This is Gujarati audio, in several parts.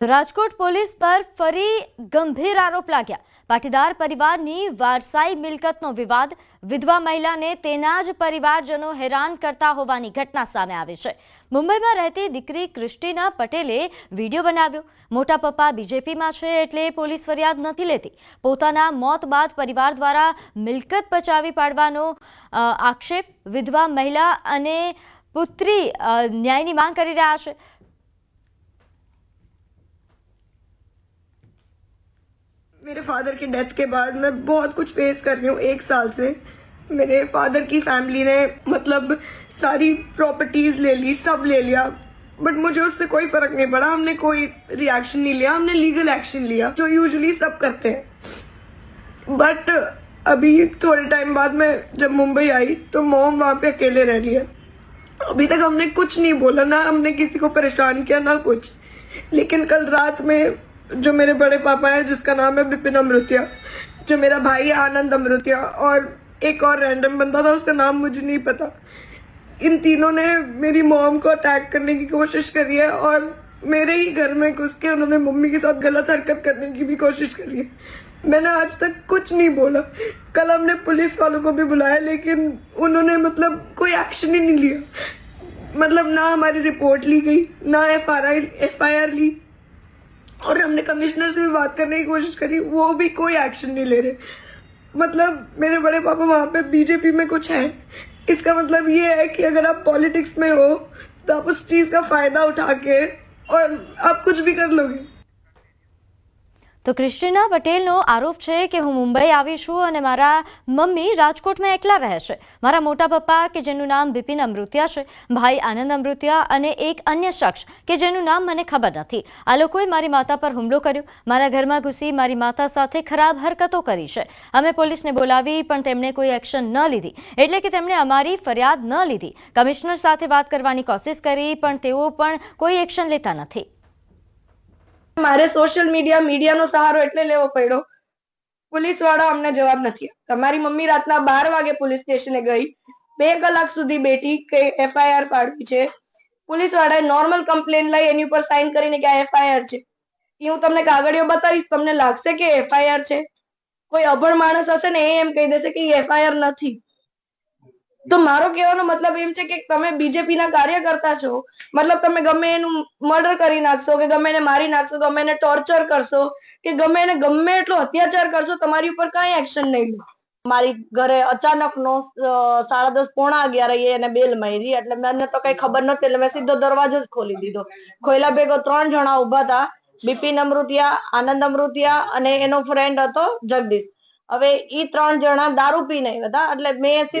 રાજકોટ પોલીસ પર ફરી ગંભીર આરોપ લાગ્યા। પાટીદાર પરિવારની વારસાઈ મિલકતનો વિવાદ, વિધવા મહિલાને તેના જ પરિવારજનો હેરાન કરતા હોવાની ઘટના સામે આવી છે। મુંબઈમાં રહેતી દીકરી ક્રિસ્ટીના પટેલે વિડીયો બનાવ્યો। મોટા પપ્પા બીજેપીમાં છે એટલે પોલીસ ફરિયાદ નથી લેતી। પોતાના મોત બાદ પરિવાર દ્વારા મિલકત બચાવી પાડવાનો આક્ષેપ। વિધવા મહિલા અને પુત્રી ન્યાયની માંગ કરી રહ્યા છે। मेरे फादर की डेथ के बाद मैं बहुत कुछ फेस कर रही हूँ। 1 साल से मेरे फादर की फैमिली ने मतलब सारी प्रॉपर्टीज ले ली, सब ले लिया, बट मुझे उससे कोई फर्क नहीं पड़ा। हमने कोई रिएक्शन नहीं लिया, हमने लीगल एक्शन लिया जो यूजुअली सब करते हैं। बट अभी थोड़े टाइम बाद मैं जब मुंबई आई तो मॉम वहाँ पे अकेले रह रही है। अभी तक हमने कुछ नहीं बोला, ना हमने किसी को परेशान किया ना कुछ। लेकिन कल रात में जो मेरे बड़े पापा हैं जिसका नाम है विपिन अमृतिया, जो मेरा भाई है आनंद अमृतिया, और एक और रैंडम बंदा था उसका नाम मुझे नहीं पता, इन तीनों ने मेरी मॉम को अटैक करने की कोशिश करी है और मेरे ही घर में घुस के उन्होंने मम्मी के साथ गलत हरकत करने की भी कोशिश करी है। मैंने आज तक कुछ नहीं बोला। कल हमने पुलिस वालों को भी बुलाया लेकिन उन्होंने मतलब कोई एक्शन ही नहीं लिया। मतलब ना हमारी रिपोर्ट ली गई, ना FIR ली, और हमने कमिश्नर से भी बात करने की कोशिश करी, वो भी कोई एक्शन नहीं ले रहे। मतलब मेरे बड़े पापा वहाँ पे बीजेपी में कुछ है। इसका मतलब ये है कि अगर आप पॉलिटिक्स में हो तो आप उस चीज़ का फायदा उठा के और आप कुछ भी कर लोगे। तो क्रिस्टीना पटेलનો આરોપ છે કે હું મુંબઈ આવી છું અને મારા મમ્મી રાજકોટમાં એકલા રહે છે। મારા મોટા પપ્પા કે જેનું નામ બિપિન અમૃતિયા છે, ભાઈ આનંદ અમૃતિયા અને એક અન્ય શખ્સ કે જેનું નામ મને ખબર નથી, આ લોકોએ મારી માતા પર હુમલો કર્યો। મારા ઘરમાં ઘૂસી મારી માતા સાથે ખરાબ હરકતો કરી છે। અમે પોલીસને બોલાવી પણ તેમણે કોઈ એક્શન ન લીધી, એટલે કે તેમણે અમારી ફરિયાદ ન લીધી। કમિશનર સાથે વાત કરવાની કોશિશ કરી પણ તેઓ પણ કોઈ એક્શન લેતા નથી। મારે સોશિયલ મીડિયાનો સહારો એટલે લેવો પડ્યો। પોલીસ વાળા અમને જવાબ નથી આપતા। તમારી મમ્મી રાતના 12 વાગે પોલીસ સ્ટેશને ગઈ, 2 કલાક સુધી બેઠી કે FIR પાડવી છે। પોલીસ વાળાએ નોર્મલ કમ્પ્લેન લઈ એની ઉપર સાઇન કરીને કે આ FIR છે। એ હું તમને કાગળિયો બતાવીશ, તમને લાગશે કે FIR છે। કોઈ અભણ માણસ હશે ને એમ કહી દેશે કે FIR નથી। તો મારો કહેવાનો મતલબ એમ છે કે તમે બીજેપીના કાર્યકર્તા છો, મતલબ તમે ગમે એનું મર્ડર કરી નાખશો કે ગમે એને મારી નાખશો, ગમે એને ટોર્ચર કરશો કે ગમે એને ગમે એટલો અત્યાચાર કરશો, તમારી ઉપર કાંઈ એક્શન નહીં લો। મારી ઘરે અચાનકનો 10:30 પોણા 11 એને બેલ મારી, એટલે મને તો કઈ ખબર નહોતી, એટલે મેં સીધો દરવાજો જ ખોલી દીધો। ખોલ્યા ભેગો 3 જણા ઉભા હતા, બિપિન અમૃતિયા, આનંદ અમૃતિયા અને એનો ફ્રેન્ડ હતો જગદીશ। હવે ઈ 3 જણા દારૂ પીને આવ્યા હતા, એટલે મેં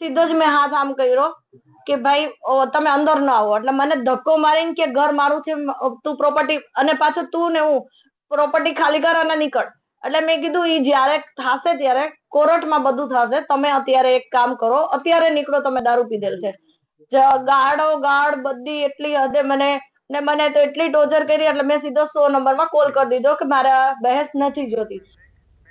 સીધો જ મેં હાથ આમ કર્યો કે ભાઈ તમે અંદર ન આવો। એટલે મને ધક્કો મારીને કે ઘર મારું છે, તું પ્રોપર્ટી, અને પાછો તું ને હું પ્રોપર્ટી ખાલી કર અને નીકળ। એટલે મેં કીધું ઈ જ્યારે થશે ત્યારે કોર્ટમાં બધું થશે, તમે અત્યારે એક કામ કરો, અત્યારે નીકળો, તમે દારૂ પીધેલ છે। ગાળ બધી એટલી હદે મને તો એટલી ટોર્ચર કરી, એટલે મેં સીધો 100 નંબરમાં કોલ કરી દીધો કે મારે બહેસ નથી જોતી।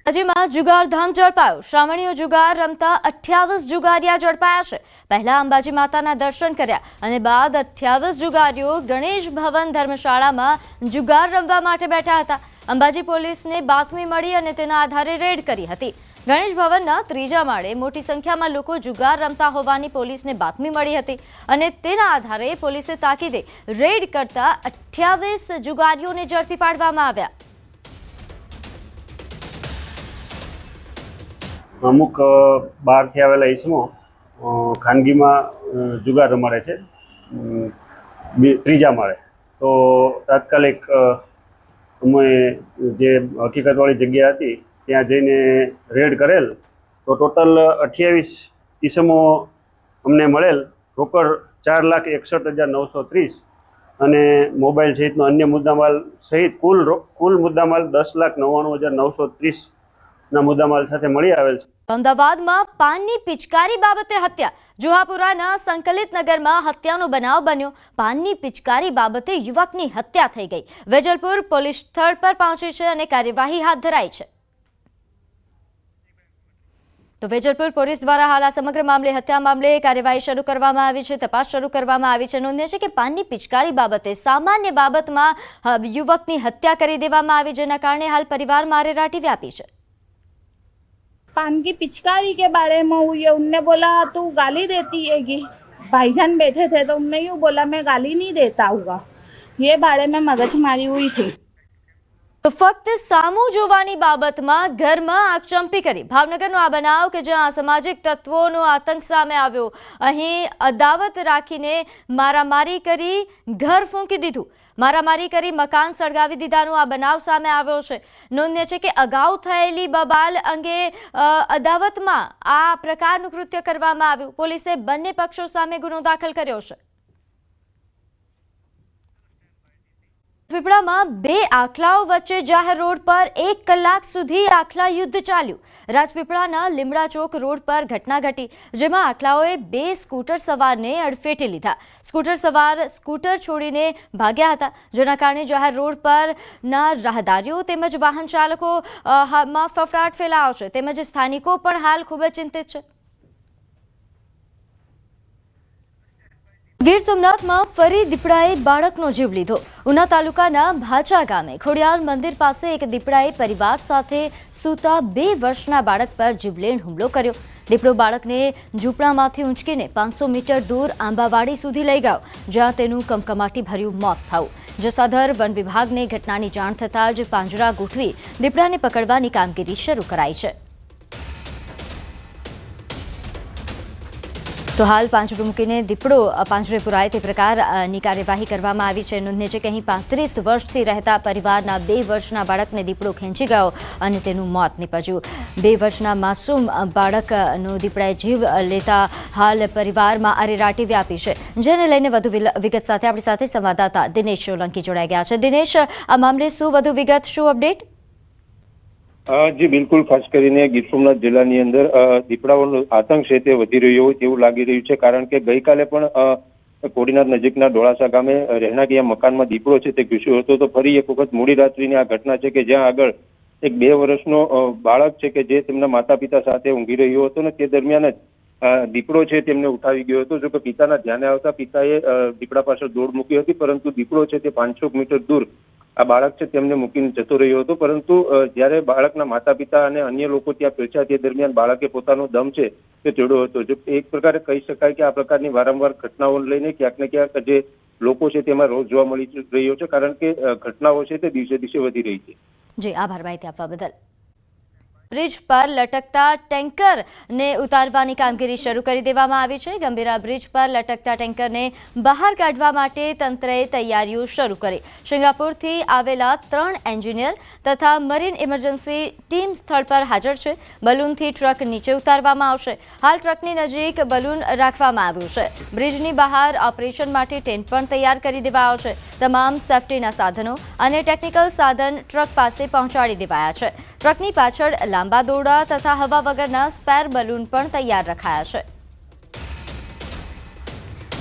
અંબાજીમાં જુગારધામ ઝડપાયો। શ્રાવણીઓ જુગાર રમતા 28 જુગારિયા ઝડપાયા છે। પહેલા અંબાજી માતાના દર્શન કર્યા અને બાદ 28 જુગારીઓ ગણેશ ભવન ધર્મશાળામાં જુગાર રમવા માટે બેઠા હતા। અંબાજી પોલીસને બાતમી મળી અને તેના આધારે રેડ કરી હતી। ગણેશ ભવનના 3જા માળે મોટી સંખ્યામાં લોકો જુગાર રમતા હોવાની પોલીસને બાતમી મળી હતી અને તેના આધારે પોલીસે તાકીદે રેડ કરતા 28 જુગારીઓને ઝડપી પાડવામાં આવ્યા। અમુક બહારથી આવેલા ઈસમો ખાનગીમાં જુગાર રમાડે છે 3જા માળે। તો તાત્કાલિક અમે જે હકીકતવાળી જગ્યા હતી ત્યાં જઈને રેડ કરેલ, તો ટોટલ 28 ઈસમો અમને મળેલ। રોકડ 4,61,930 અને મોબાઈલ સહિતનો અન્ય મુદ્દામાલ સહિત કુલ મુદ્દામાલ 10,99,930 ના મુદ્દામાલ સાથે મળી આવેલ છે। અમદાવાદમાં પાનની પિચકારી બાબતે હત્યા। જુહાપુરાના સંકલિત નગરમાં હત્યાનો બનાવ બન્યો। પાનની પિચકારી બાબતે યુવકની હત્યા થઈ ગઈ। વેજલપુર પોલીસ સ્થળ પર પહોંચી છે અને કાર્યવાહી હાથ ધરાઈ છે। તો વેજલપુર પોલીસ દ્વારા હાલ આ સમગ્ર મામલે હત્યા મામલે કાર્યવાહી શરૂ કરવામાં આવી છે, તપાસ શરૂ કરવામાં આવી છે। નોંધનીય છે કે પાનની પિચકારી બાબતે સામાન્ય બાબતમાં યુવકની હત્યા કરી દેવામાં આવી, જેના કારણે હાલ પરિવારમાં આરેરાટી વ્યાપી છે। पान की पिचकारी के बारे में हुई है। उनने बोला तू गाली देती हैगी, भाईजान बैठे थे तो उनने यूँ बोला मैं गाली नहीं देता हुआ, ये बारे में मगजमारी हुई थी। તો ફક્ત સામું જોવાની બાબતમાં ઘરમાં આગચંપી કરી ભાવનગરનો આ બનાવ કે જ્યાં અસામાજિક તત્વોનો આતંક સામે આવ્યો। અહીં અદાવત રાખીને મારામારી કરી ઘર ફૂંકી દીધું, મારામારી કરી મકાન સળગાવી દીધાનો આ બનાવ સામે આવ્યો છે। નોંધનીય છે કે અગાઉ થયેલી બબાલ અંગે અદાવતમાં આ પ્રકારનું કૃત્ય કરવામાં આવ્યું। પોલીસે બંને પક્ષો સામે ગુનો દાખલ કર્યો છે। રાજપીપળામાં બે આખલાઓ વચ્ચે જાહેર રોડ પર 1 કલાક સુધી આખલા યુદ્ધ ચાલ્યું। રાજપીપળાના લીમડા ચોક રોડ પર ઘટના ઘટી, જેમાં આખલાઓએ 2 સ્કૂટર સવારને અડફેટે લીધા। સ્કૂટર સવાર સ્કૂટર છોડીને ભાગ્યા હતા, જેના કારણે જાહેર રોડ પરના રાહદારીઓ તેમજ વાહન ચાલકોમાં ફફડાટ ફેલાયો છે, તેમજ સ્થાનિકો પણ હાલ ખૂબ જ ચિંતિત છે। ગીર સોમનાથમાં ફરી દીપડાએ બાળકનો જીવ લીધો। ઉના તાલુકાના ભાચા ગામે ખોડિયાર મંદિર પાસે એક દીપડાએ પરિવાર સાથે સૂતા 2 વર્ષના બાળક પર જીવલેણ હુમલો કર્યો। દીપડો બાળકને ઝૂંપડામાંથી ઊંચકીને 500 મીટર દૂર આંબાવાડી સુધી લઈ ગયો, જ્યાં તેનું કમકમાટી ભર્યું મોત થયું। જસાધર વન વિભાગને ઘટનાની જાણ થતાં જ પાંજરા ગોઠવી દીપડાને પકડવાની કામગીરી શરૂ કરાઈ છે। તો હાલ પાંજરું મૂકીને દીપડો પાંજરે પુરાય તે પ્રકારની કાર્યવાહી કરવામાં આવી છે। નોંધનીય છે કે અહીં 35 વર્ષથી રહેતા પરિવારના 2 વર્ષના બાળકને દીપડો ખેંચી ગયો અને તેનું મોત નીપજ્યું। 2 વર્ષના માસૂમ બાળકનો દીપડાએ જીવ લેતા હાલ પરિવારમાં આરેરાટી વ્યાપી છે, જેને લઈને વધુ વિગત સાથે આપણી સાથે સંવાદદાતા દિનેશ સોલંકી જોડાઈ ગયા છે। દિનેશ, આ મામલે શું વધુ વિગત, શું અપડેટ? જી બિલકુલ, ખાસ કરીને ગીર સોમનાથ જિલ્લાની અંદર દીપડાઓનો આતંક છે તે વધી રહ્યો હોય તેવું લાગી રહ્યું છે, કારણ કે ગઈકાલે પણ કોડીનાર નજીકના ડોળાસા ગામે રહેણાંકીય મકાનમાં દીપડો છે તે ઘૂસ્યો હતો। તો ફરી એક વખત મોડી રાત્રિની આ ઘટના છે કે જ્યાં આગળ એક 2 વર્ષનો બાળક છે કે જે તેમના માતા પિતા સાથે ઊંઘી રહ્યો હતો ને તે દરમિયાન જ દીપડો છે તેમને ઉઠાવી ગયો હતો। જો કે પિતાના ધ્યાને આવતા પિતાએ દીપડા પાછળ દોડ મૂકી હતી, પરંતુ દીપડો છે તે 500 મીટર દૂર આ બાળક છે તેમને મૂકીને જતો રહ્યો હતો। પરંતુ જ્યારે બાળકના માતા પિતા અને અન્ય લોકો ત્યાં પહોંચ્યા તે દરમિયાન બાળકે પોતાનો દમ છે તે તોડ્યો હતો। જો એક પ્રકારે કહી શકાય કે આ પ્રકારની વારંવાર ઘટનાઓને લઈને ક્યાંક ને ક્યાંક જે લોકો છે તેમાં રોષ જોવા મળી રહ્યો છે, કારણ કે ઘટનાઓ છે તે દિવસે દિવસે વધી રહી છે। જી, આભાર માહિતી આપવા બદલ। બ્રિજ પર લટકતા ટેન્કરને ઉતારવાની કામગીરી શરૂ કરી દેવામાં આવી છે। ગંભીરા બ્રિજ પર લટકતા ટેન્કરને બહાર કાઢવા માટે તંત્રએ તૈયારીઓ શરૂ કરી। સિંગાપુરથી આવેલા 3 એન્જિનિયર તથા મરીન ઇમરજન્સી ટીમ સ્થળ પર હાજર છે। બલૂનથી ટ્રક નીચે ઉતારવામાં આવશે। હાલ ટ્રકની નજીક બલૂન રાખવામાં આવ્યું છે। બ્રિજની બહાર ઓપરેશન માટે ટેન્ટ પણ તૈયાર કરી દેવાયો છે। તમામ સેફટીના સાધનો અને ટેકનિકલ સાધન ટ્રક પાસે પહોંચાડી દેવાયા છે। ટ્રકની પાછળ લાંબા દોરડા તથા હવા વગરના સ્પેર બલૂન પણ તૈયાર રખાયા છે,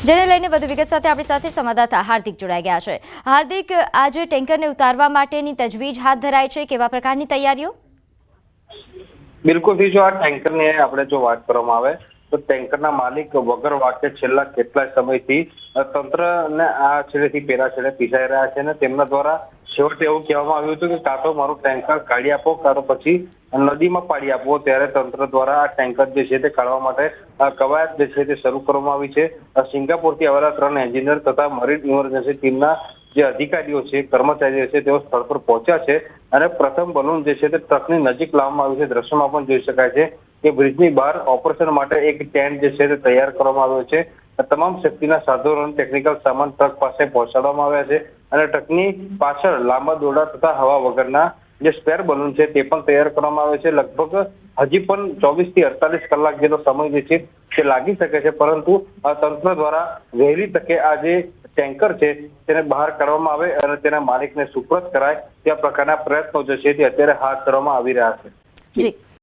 જેને લઈને વધુ વિગત સાથે આપણી સાથે સંવાદદાતા હાર્દિક જોડાઈ ગયા છે। હાર્દિક, આજે ટેન્કરને ઉતારવા માટેની તજવીજ હાથ ધરાઈ છે, કેવા પ્રકારની તૈયારીઓ? બિલકુલ, જો આ ટેન્કરની આપણે જો વાત કરવામાં આવે તો ટેન્કરના માલિક વગર વાકે છેલ્લા કેટલાય સમયથી તંત્રને આ છેડેથી પેલા છેડે પીસાઈ રહ્યા છે અને તેમના દ્વારા છેવટે એવું કહેવામાં આવ્યું હતું કે કાં તો મારું ટેન્કર કાઢી આપો, કાં તો પછી નદીમાં પાડી આપો। ત્યારે તંત્ર દ્વારા આ ટેન્કર જે છે તે કાઢવા માટે કવાયત જે છે તે શરૂ કરવામાં આવી છે। સિંગાપુરથી આવેલા 3 એન્જિનિયર તથા મરીન ઇમરજન્સી ટીમના જે અધિકારીઓ છે, કર્મચારીઓ છે, તેઓ સ્થળ પર પહોંચ્યા છે અને પ્રથમ બલૂન જે છે તે ટ્રકની નજીક લાવવામાં આવ્યું છે। દ્રશ્યમાં પણ જોઈ શકાય છે કે બ્રિજની બહાર ઓપરેશન માટે એક ટેન્ટ જે છે તે તૈયાર કરવામાં આવ્યો છે। તમામ સેફટીના સાધનો અને ટેકનિકલ સામાન ટ્રક પાસે પહોંચાડવામાં આવ્યા છે અને ટ્રકની પાછળ લાંબા દોરડા તથા હવા વગરના જે સ્પેર બલૂન છે તે પણ તૈયાર કરવામાં આવે છે। લગભગ હજી પણ 24 થી 48 કલાક જેટલો સમય જે છે તે લાગી શકે છે, પરંતુ તંત્ર દ્વારા વહેલી તકે આ જે ટેન્કર છે તેને બહાર કાઢવામાં આવે અને તેના માલિકને સુપરત કરાય, ત્યાં પ્રકારના પ્રયત્નો જે છે તે અત્યારે હાથ ધરવામાં આવી રહ્યા છે। જી।